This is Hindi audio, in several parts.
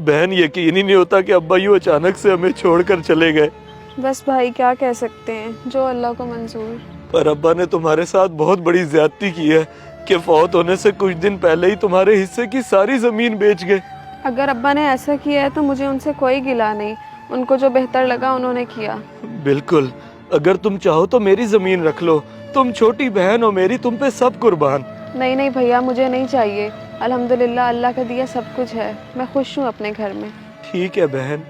बहन, यकीन ही नहीं होता कि अब्बा यूँ अचानक से हमें छोड़कर चले गए। बस भाई क्या कह सकते हैं, जो अल्लाह को मंजूर। पर अब्बा ने तुम्हारे साथ बहुत बड़ी ज्यादती की है कि फौत होने से कुछ दिन पहले ही तुम्हारे हिस्से की सारी जमीन बेच गए। अगर अब्बा ने ऐसा किया है तो मुझे उनसे कोई गिला नहीं, उनको जो बेहतर लगा उन्होंने किया। बिल्कुल, अगर तुम चाहो तो मेरी जमीन रख लो, तुम छोटी बहन हो मेरी, तुम पे सब कुर्बान। नहीं नहीं भैया, मुझे नहीं चाहिए। अल्हम्दुलिल्लाह अल्लाह का दिया सब कुछ है, मैं खुश हूँ अपने घर में। ठीक है बहन।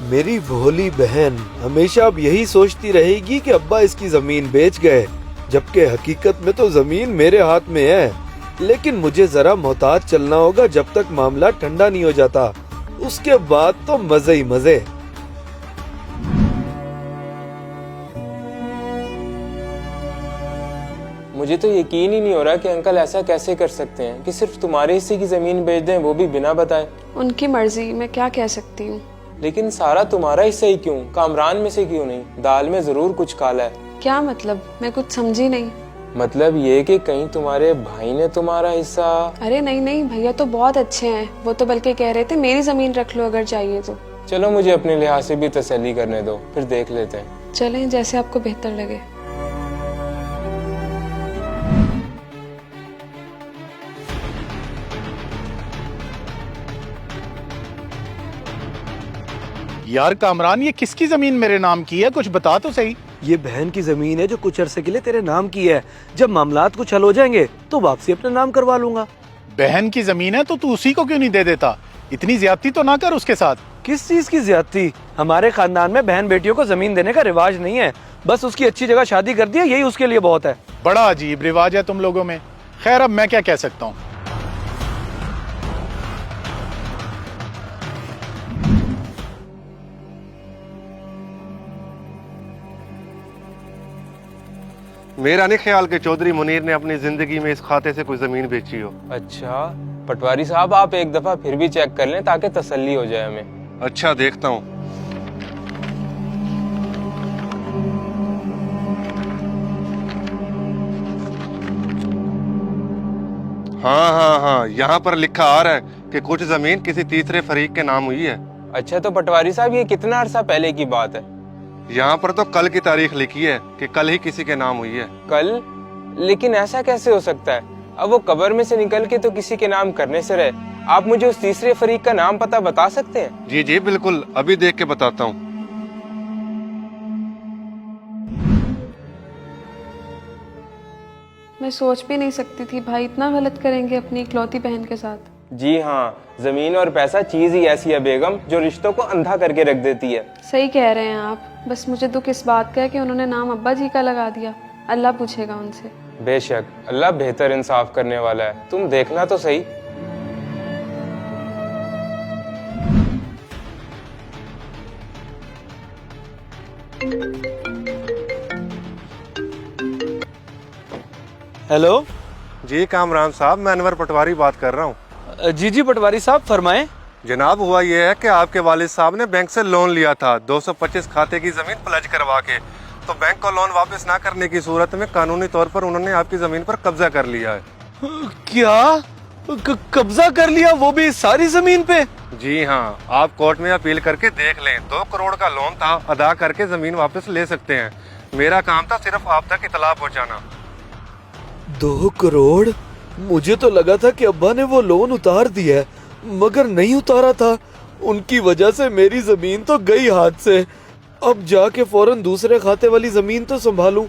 मेरी भोली बहन हमेशा अब यही सोचती रहेगी कि अब्बा इसकी जमीन बेच गए, जबकि हकीकत में तो जमीन मेरे हाथ में है। लेकिन मुझे जरा मोहतात चलना होगा जब तक मामला ठंडा नहीं हो जाता, उसके बाद तो मजे ही मजे। मुझे तो यकीन ही नहीं हो रहा कि अंकल ऐसा कैसे कर सकते हैं कि सिर्फ तुम्हारे हिस्से की जमीन बेच दें, वो भी बिना बताए। उनकी मर्जी, मैं क्या कह सकती हूँ। लेकिन सारा तुम्हारा हिस्सा ही क्यों, कामरान में से क्यों नहीं? दाल में जरूर कुछ काला है। क्या मतलब? मैं कुछ समझी नहीं। मतलब ये कि कहीं तुम्हारे भाई ने तुम्हारा हिस्सा। अरे नहीं नहीं, भैया तो बहुत अच्छे हैं, वो तो बल्कि कह रहे थे मेरी जमीन रख लो अगर चाहिए तो। चलो मुझे अपने लिहाज से भी तसल्ली करने दो, फिर देख लेते हैं। चलें, जैसे आपको बेहतर लगे। यार कामरान, ये किसकी जमीन मेरे नाम की है? कुछ बता तो सही। ये बहन की जमीन है जो कुछ अरसे के लिए तेरे नाम की है। जब मामलात कुछ हल हो जाएंगे तो वापसी अपने नाम करवा लूंगा। बहन की जमीन है तो तू उसी को क्यों नहीं दे देता? इतनी ज्यादती तो ना कर उसके साथ। किस चीज की ज्यादती? हमारे खानदान में बहन बेटियों को जमीन देने का रिवाज नहीं है, बस उसकी अच्छी जगह शादी कर दिया, यही उसके लिए बहुत है। बड़ा अजीब रिवाज है तुम लोगों में। खैर, अब मैं क्या कह सकता हूँ। मेरा नहीं ख्याल कि चौधरी मुनीर ने अपनी जिंदगी में इस खाते से कोई जमीन बेची हो। अच्छा पटवारी साहब, आप एक दफा फिर भी चेक कर लें ताकि तसल्ली हो जाए हमें। अच्छा, देखता हूँ। हाँ, यहाँ पर लिखा आ रहा है कि कुछ जमीन किसी तीसरे फरीक के नाम हुई है। अच्छा तो पटवारी साहब, ये कितना अरसा पहले की बात है? यहाँ पर तो कल की तारीख लिखी है कि कल ही किसी के नाम हुई है। कल? लेकिन ऐसा कैसे हो सकता है? अब वो कब्र में से निकल के तो किसी के नाम करने से रहे। आप मुझे उस तीसरे फरीक का नाम पता बता सकते हैं? जी जी बिल्कुल, अभी देख के बताता हूँ। मैं सोच भी नहीं सकती थी भाई इतना गलत करेंगे अपनी इकलौती बहन के साथ। जी हाँ, जमीन और पैसा चीज ही ऐसी है बेगम जो रिश्तों को अंधा करके रख देती है। सही कह रहे हैं आप। बस मुझे दुख इस बात का है कि उन्होंने नाम अब्बा जी का लगा दिया। अल्लाह पूछेगा उनसे। बेशक, अल्लाह बेहतर इंसाफ करने वाला है, तुम देखना तो सही। हेलो जी कामरान साहब, मैं अनवर पटवारी बात कर रहा हूँ। जी जी पटवारी साहब, फरमाएं। जनाब, हुआ ये है कि आपके वालिद साहब ने बैंक से लोन लिया था 225 खाते की जमीन प्लज करवा के, तो बैंक को लोन वापस ना करने की सूरत में कानूनी तौर पर उन्होंने आपकी जमीन पर कब्जा कर लिया है। क्या? कब्जा कर लिया, वो भी सारी जमीन पे? जी हाँ, आप कोर्ट में अपील करके देख लें। 2 करोड़ का लोन था, अदा करके जमीन वापस ले सकते हैं। मेरा काम था सिर्फ आप तक इतला पहुँचाना। 2 करोड़? मुझे तो लगा था कि अब्बा ने वो लोन उतार दिया है, मगर नहीं उतारा था। उनकी वजह से मेरी जमीन तो गई हाथ से। अब जाके फौरन दूसरे खाते वाली जमीन तो संभालूं।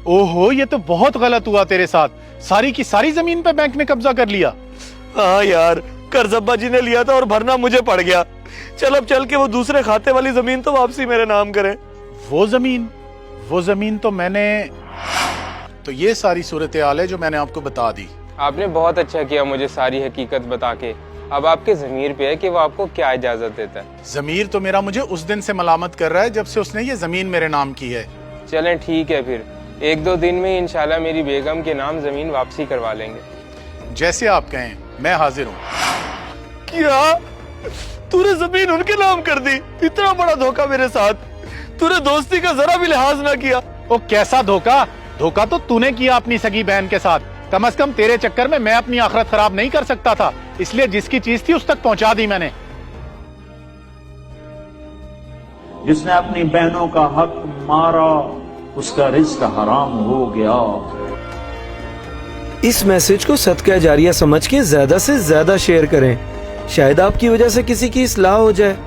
ओहो, ये तो बहुत गलत हुआ तेरे साथ। सारी की सारी जमीन पे बैंक ने कब्जा कर लिया। हाँ यार, कर्ज अब्बा जी ने लिया था और भरना मुझे पड़ गया। चल अब चल के वो दूसरे खाते वाली जमीन तो वापसी मेरे नाम करें। वो जमीन तो ये सारी सूरत हाल है जो मैंने आपको बता दी। आपने बहुत अच्छा किया मुझे सारी हकीकत बता के। अब आपके ज़मीर पे है कि वो आपको क्या इजाजत देता है। जमीर तो मेरा मुझे उस दिन से मलामत कर रहा है जब से उसने ये जमीन मेरे नाम की है। चलें ठीक है, फिर 1-2 दिन में इंशाल्लाह मेरी बेगम के नाम जमीन वापसी करवा लेंगे। जैसे आप कहें, मैं हाजिर हूँ। क्या? तूने जमीन उनके नाम कर दी। इतना बड़ा धोखा मेरे साथ। तूने दोस्ती का जरा भी लिहाज ना किया। ओ कैसा धोखा? धोखा तो तूने किया अपनी सगी बहन के साथ। कम से कम तेरे चक्कर में मैं अपनी आखिरत खराब नहीं कर सकता था, इसलिए जिसकी चीज थी उस तक पहुंचा दी मैंने। जिसने अपनी बहनों का हक मारा उसका रिज्क हराम हो गया। इस मैसेज को सदका जारिया समझ के ज्यादा से ज्यादा शेयर करें। शायद आपकी वजह से किसी की इस्लाह हो जाए।